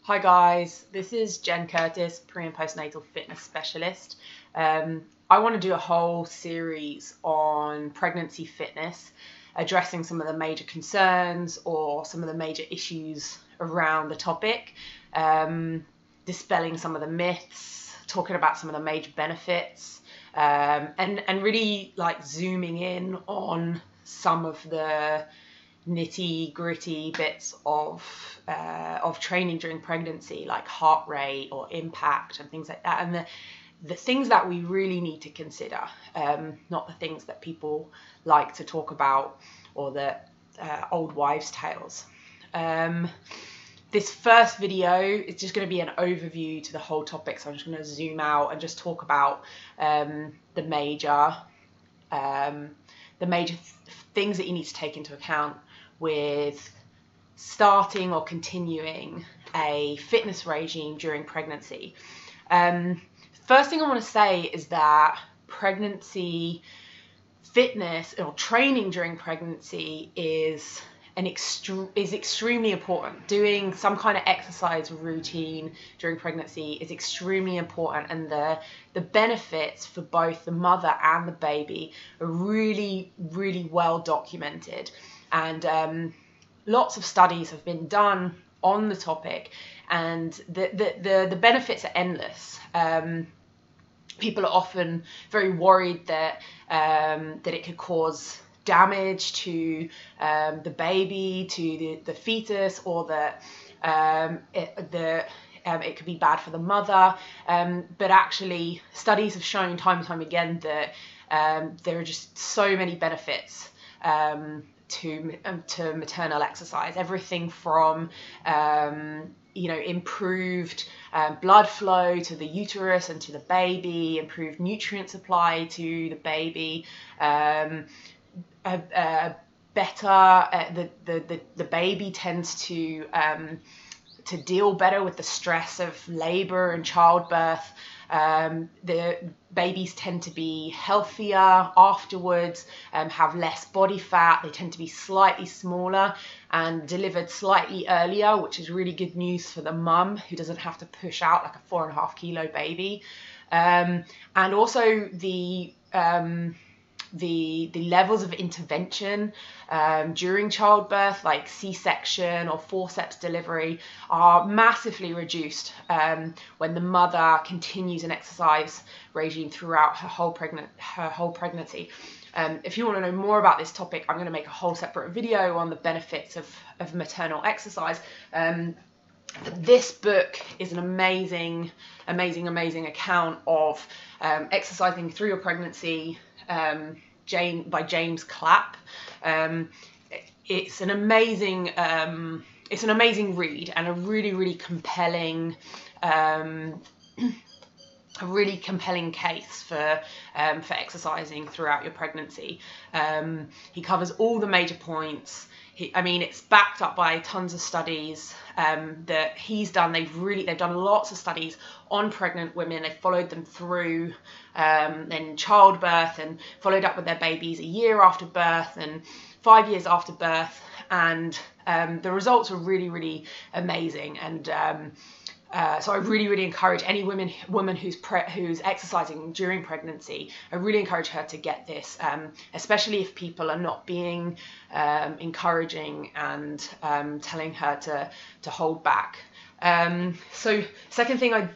Hi guys, this is Jen Curtis, pre and postnatal fitness specialist. I want to do a whole series on pregnancy fitness, addressing some of the major concerns or some of the major issues around the topic, dispelling some of the myths, talking about some of the major benefits, and really like zooming in on some of the nitty gritty bits of training during pregnancy, like heart rate or impact and things like that, and the things that we really need to consider, not the things that people like to talk about or the old wives' tales. This first video is just going to be an overview to the whole topic, so I'm just going to zoom out and just talk about the major things that you need to take into account with starting or continuing a fitness regime during pregnancy. First thing I want to say is that pregnancy fitness or training during pregnancy is extremely important. Doing some kind of exercise routine during pregnancy is extremely important, and the benefits for both the mother and the baby are really, really well documented. And lots of studies have been done on the topic, and the benefits are endless. People are often very worried that it could cause damage to the baby, to the fetus, or that it could be bad for the mother. But actually, studies have shown time and time again that there are just so many benefits to maternal exercise. Everything from improved blood flow to the uterus and to the baby, improved nutrient supply to the baby, the baby tends to deal better with the stress of labor and childbirth. The babies tend to be healthier afterwards, have less body fat. They tend to be slightly smaller and delivered slightly earlier, which is really good news for the mum, who doesn't have to push out like a 4.5 kilo baby. And also the levels of intervention during childbirth, like C-section or forceps delivery, are massively reduced when the mother continues an exercise regime throughout her whole pregnancy. If you want to know more about this topic, I'm going to make a whole separate video on the benefits of maternal exercise. This book is an amazing account of exercising through your pregnancy, by James Clapp. It's an amazing read, and a really compelling case for exercising throughout your pregnancy. He covers all the major points. It's backed up by tons of studies that he's done. They've done lots of studies on pregnant women. They've followed them through then childbirth, and followed up with their babies a year after birth and 5 years after birth, and the results are really amazing. And so I really encourage any woman who's exercising during pregnancy. I really encourage her to get this, especially if people are not being encouraging and telling her to hold back. So second thing I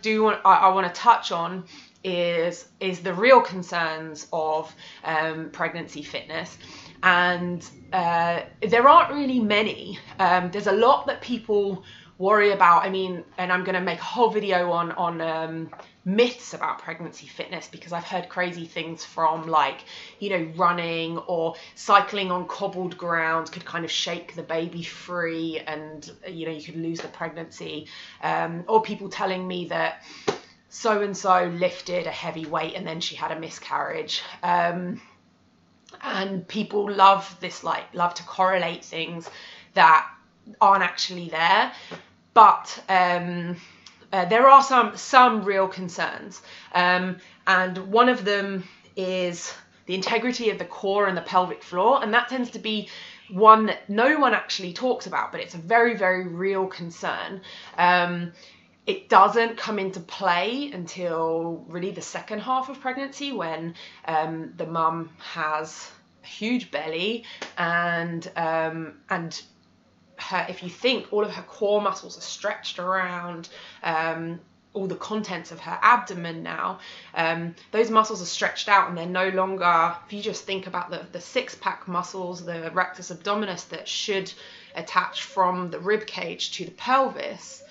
want to touch on is the real concerns of pregnancy fitness. And there aren't really many. There's a lot that people worry about. And I'm going to make a whole video on myths about pregnancy fitness, because I've heard crazy things from, like, running or cycling on cobbled ground could kind of shake the baby free, and you could lose the pregnancy, or people telling me that so and so lifted a heavy weight and then she had a miscarriage. And people love to correlate things that aren't actually there. But there are some real concerns, and one of them is the integrity of the core and the pelvic floor, and that tends to be one that no one actually talks about, but it's a very, very real concern. It doesn't come into play until really the second half of pregnancy, when the mum has a huge belly and her, if you think, all of her core muscles are stretched around all the contents of her abdomen now. Those muscles are stretched out and they're no longer, if you just think about the six-pack muscles, the rectus abdominis that should attach from the rib cage to the pelvis,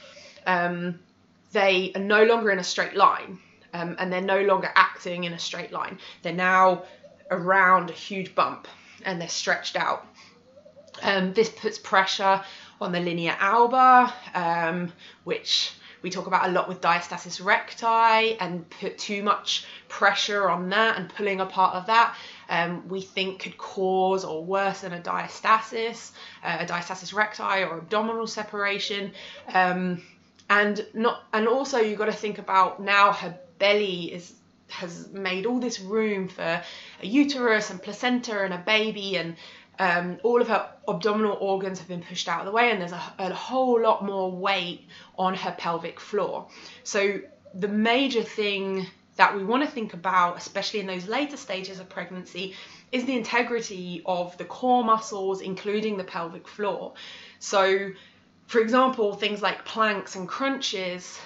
they are no longer in a straight line, and they're no longer acting in a straight line. They're now around a huge bump and they're stretched out. This puts pressure on the linea alba, which we talk about a lot with diastasis recti, and put too much pressure on that and pulling a part of that, we think could cause or worsen a diastasis recti or abdominal separation. And also you've got to think about, now her belly has made all this room for a uterus and placenta and a baby, and all of her abdominal organs have been pushed out of the way, and there's a whole lot more weight on her pelvic floor. So the major thing that we want to think about, especially in those later stages of pregnancy, is the integrity of the core muscles, including the pelvic floor. So, for example, things like planks and crunches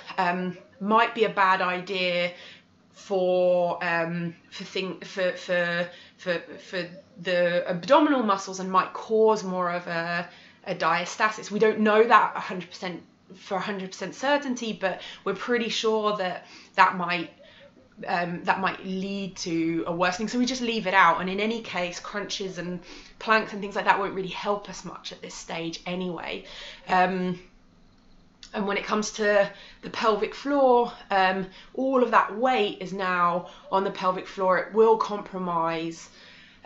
might be a bad idea for the abdominal muscles, and might cause more of a diastasis. We don't know that 100% certainty, but we're pretty sure that might lead to a worsening. So we just leave it out. And in any case, crunches and planks and things like that won't really help us much at this stage anyway. And when it comes to the pelvic floor, all of that weight is now on the pelvic floor. It will compromise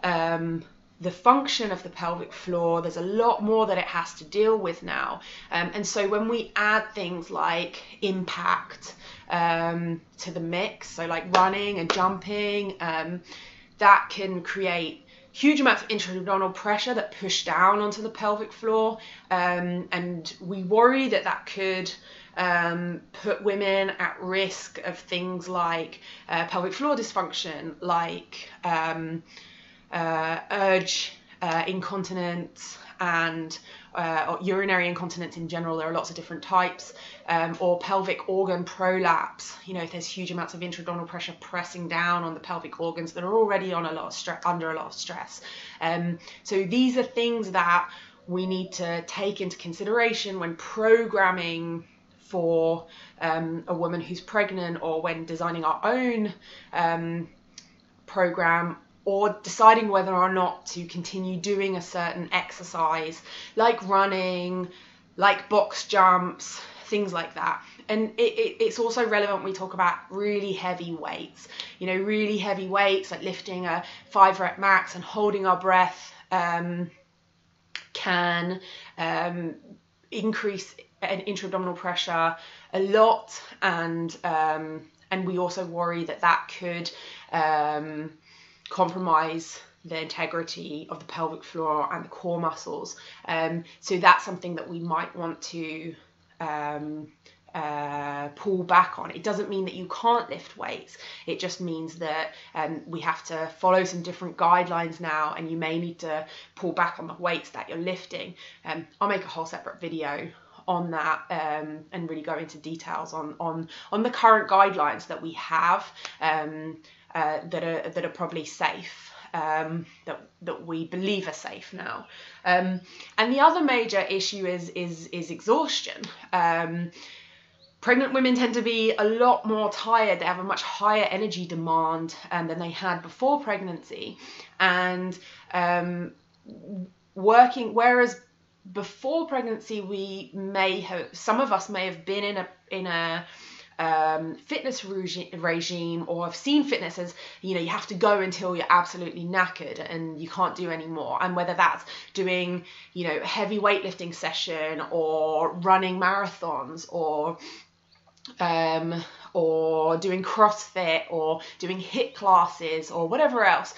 the function of the pelvic floor. There's a lot more that it has to deal with now. And so when we add things like impact to the mix, so like running and jumping, that can create huge amounts of intra-abdominal pressure that push down onto the pelvic floor, and we worry that could put women at risk of things like pelvic floor dysfunction, like urge incontinence and or urinary incontinence in general. There are lots of different types, or pelvic organ prolapse. You know, if there's huge amounts of intra-abdominal pressure pressing down on the pelvic organs that are already on under a lot of stress. So these are things that we need to take into consideration when programming for a woman who's pregnant, or when designing our own program, or deciding whether or not to continue doing a certain exercise, like running, like box jumps, things like that. And it's also relevant when we talk about really heavy weights. You know, really heavy weights like lifting a 5-rep max and holding our breath can increase intra-abdominal pressure a lot, and we also worry that could compromise the integrity of the pelvic floor and the core muscles. So that's something that we might want to pull back on. It doesn't mean that you can't lift weights. It just means that we have to follow some different guidelines now, and you may need to pull back on the weights that you're lifting. I'll make a whole separate video on that, and really go into details on the current guidelines that we have, that are probably safe, that we believe are safe now. And the other major issue is exhaustion. Pregnant women tend to be a lot more tired. They have a much higher energy demand than they had before pregnancy, and whereas before pregnancy some of us may have been in a fitness regime, or have seen fitness as, you know, you have to go until you're absolutely knackered and you can't do any more. And whether that's doing, you know, a heavy weightlifting session, or running marathons, or doing CrossFit, or doing HIIT classes, or whatever else,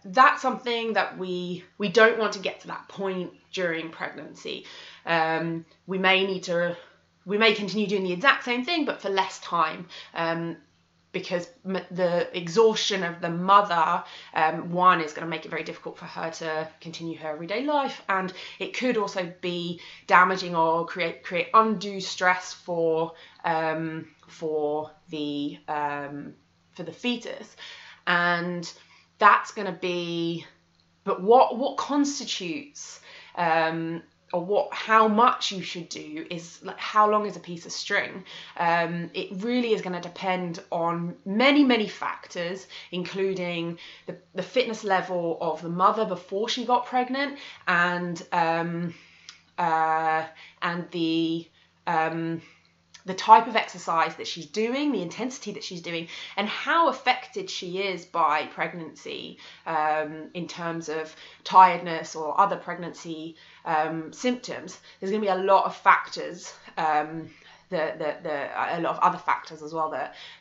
that's something that we don't want to get to that point during pregnancy. We may continue doing the exact same thing, but for less time, because the exhaustion of the mother, one, is going to make it very difficult for her to continue her everyday life, and it could also be damaging or create undue stress for the fetus, and that's going to be. But what constitutes or how much you should do is like how long is a piece of string. It really is going to depend on many factors, including the fitness level of the mother before she got pregnant, and the type of exercise that she's doing, the intensity that she's doing, and how affected she is by pregnancy in terms of tiredness or other pregnancy symptoms. There's going to be a lot of factors, a lot of other factors as well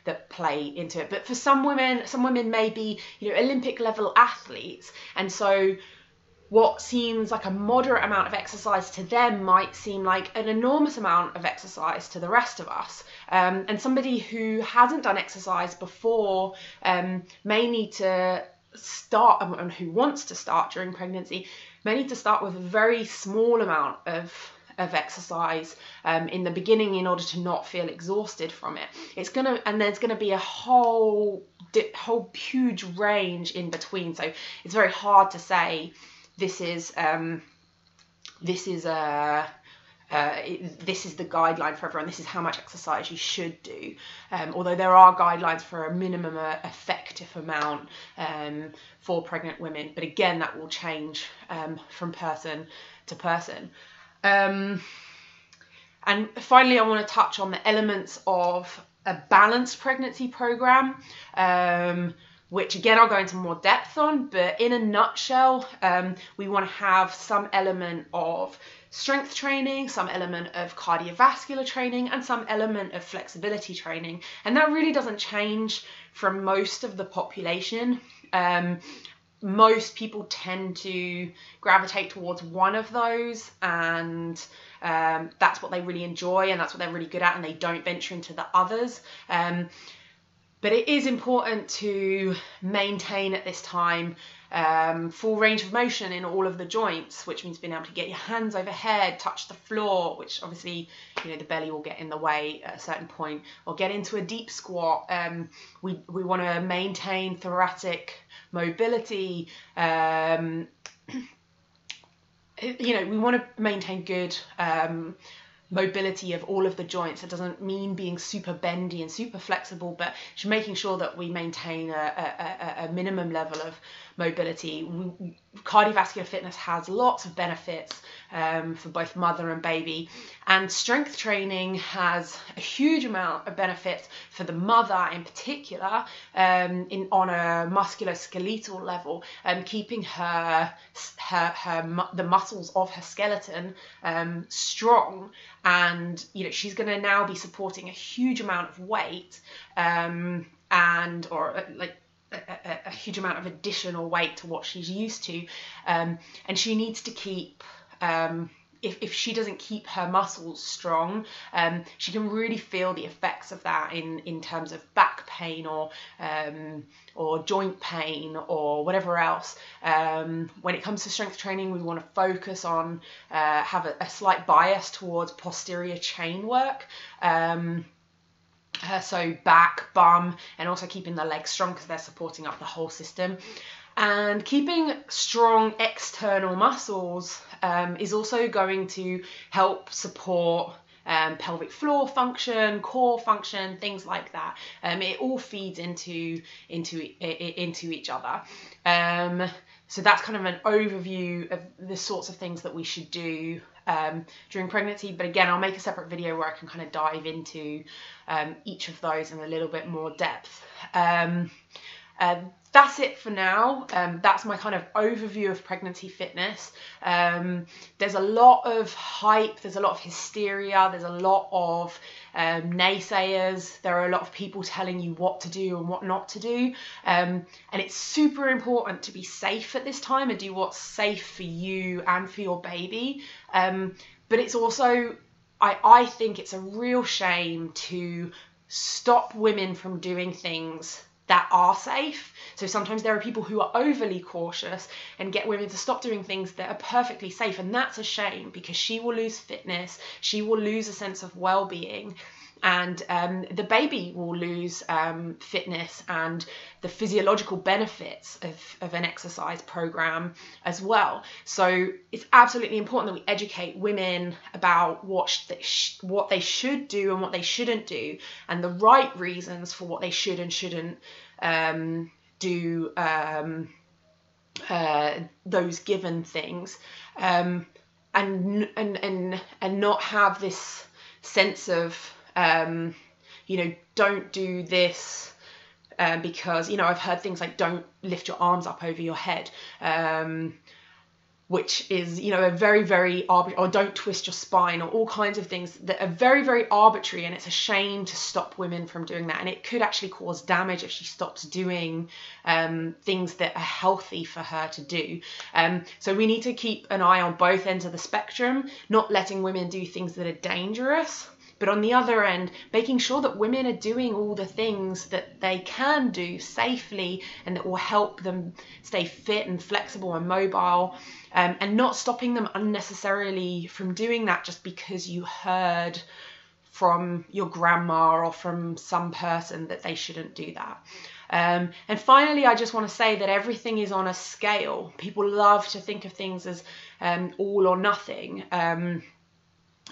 that play into it. But for some women may be, Olympic level athletes, and so what seems like a moderate amount of exercise to them might seem like an enormous amount of exercise to the rest of us. And somebody who hasn't done exercise before may need to start, and who wants to start during pregnancy, may need to start with a very small amount of exercise in the beginning in order to not feel exhausted from it. And there's gonna be a whole huge range in between. So it's very hard to say this is the guideline for everyone. This is how much exercise you should do. Although there are guidelines for a minimum effective amount for pregnant women, but again, that will change from person to person. And finally, I want to touch on the elements of a balanced pregnancy program, which again I'll go into more depth on, but in a nutshell, we want to have some element of strength training, some element of cardiovascular training, and some element of flexibility training. And that really doesn't change from most of the population. Most people tend to gravitate towards one of those, and that's what they really enjoy, and that's what they're really good at, and they don't venture into the others. But it is important to maintain at this time full range of motion in all of the joints, which means being able to get your hands overhead, touch the floor, which obviously, the belly will get in the way at a certain point, or get into a deep squat. We want to maintain thoracic mobility. We want to maintain good mobility of all of the joints. It doesn't mean being super bendy and super flexible, but just making sure that we maintain a minimum level of mobility. Cardiovascular fitness has lots of benefits for both mother and baby, and strength training has a huge amount of benefits for the mother in particular, on a musculoskeletal level, keeping the muscles of her skeleton strong, and she's going to now be supporting a huge amount of weight, a huge amount of additional weight to what she's used to, and she needs to keep, if she doesn't keep her muscles strong, she can really feel the effects of that in terms of back pain or joint pain or whatever else. When it comes to strength training, we want to focus on have a slight bias towards posterior chain work. So back, bum, and also keeping the legs strong because they're supporting up the whole system. And keeping strong external muscles is also going to help support pelvic floor function, core function, things like that. It all feeds into each other. So that's kind of an overview of the sorts of things that we should do during pregnancy. But again, I'll make a separate video where I can kind of dive into each of those in a little bit more depth. That's it for now. That's my kind of overview of pregnancy fitness. There's a lot of hype, there's a lot of hysteria, there's a lot of naysayers. There are a lot of people telling you what to do and what not to do. And it's super important to be safe at this time and do what's safe for you and for your baby. But it's also, I think it's a real shame to stop women from doing things that are safe. So sometimes there are people who are overly cautious and get women to stop doing things that are perfectly safe, and that's a shame, because she will lose fitness, she will lose a sense of well-being, and the baby will lose fitness and the physiological benefits of an exercise program as well. So it's absolutely important that we educate women about what they should do and what they shouldn't do, and the right reasons for what they should and shouldn't do those given things, and not have this sense of don't do this because, I've heard things like don't lift your arms up over your head, which is, a very, very arbitrary, or don't twist your spine, or all kinds of things that are very, very arbitrary. And it's a shame to stop women from doing that. And it could actually cause damage if she stops doing things that are healthy for her to do. So we need to keep an eye on both ends of the spectrum, not letting women do things that are dangerous, but on the other end, making sure that women are doing all the things that they can do safely and that will help them stay fit and flexible and mobile, and not stopping them unnecessarily from doing that just because you heard from your grandma or from some person that they shouldn't do that. And finally, I just want to say that everything is on a scale. People love to think of things as all or nothing.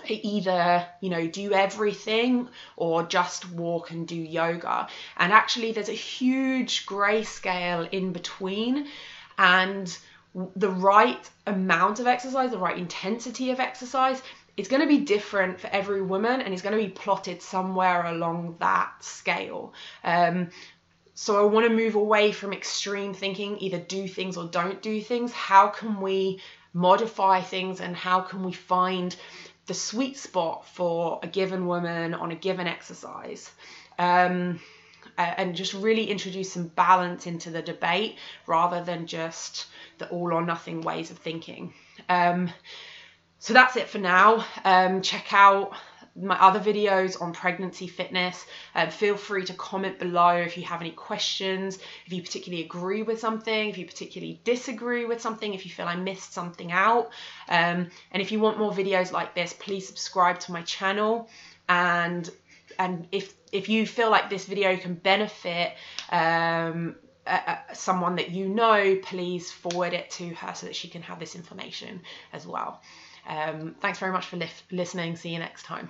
Either do everything or just walk and do yoga, and actually there's a huge grey scale in between, and the right amount of exercise, the right intensity of exercise, it's going to be different for every woman, and it's going to be plotted somewhere along that scale. So I want to move away from extreme thinking, either do things or don't do things. How can we modify things, and how can we find the sweet spot for a given woman on a given exercise, and just really introduce some balance into the debate rather than just the all or nothing ways of thinking. So that's it for now. Check out my other videos on pregnancy fitness. Feel free to comment below if you have any questions, if you particularly agree with something, if you particularly disagree with something, if you feel I missed something out. And if you want more videos like this, please subscribe to my channel. And if you feel like this video can benefit someone that you know, please forward it to her so that she can have this information as well. Thanks very much for listening. See you next time.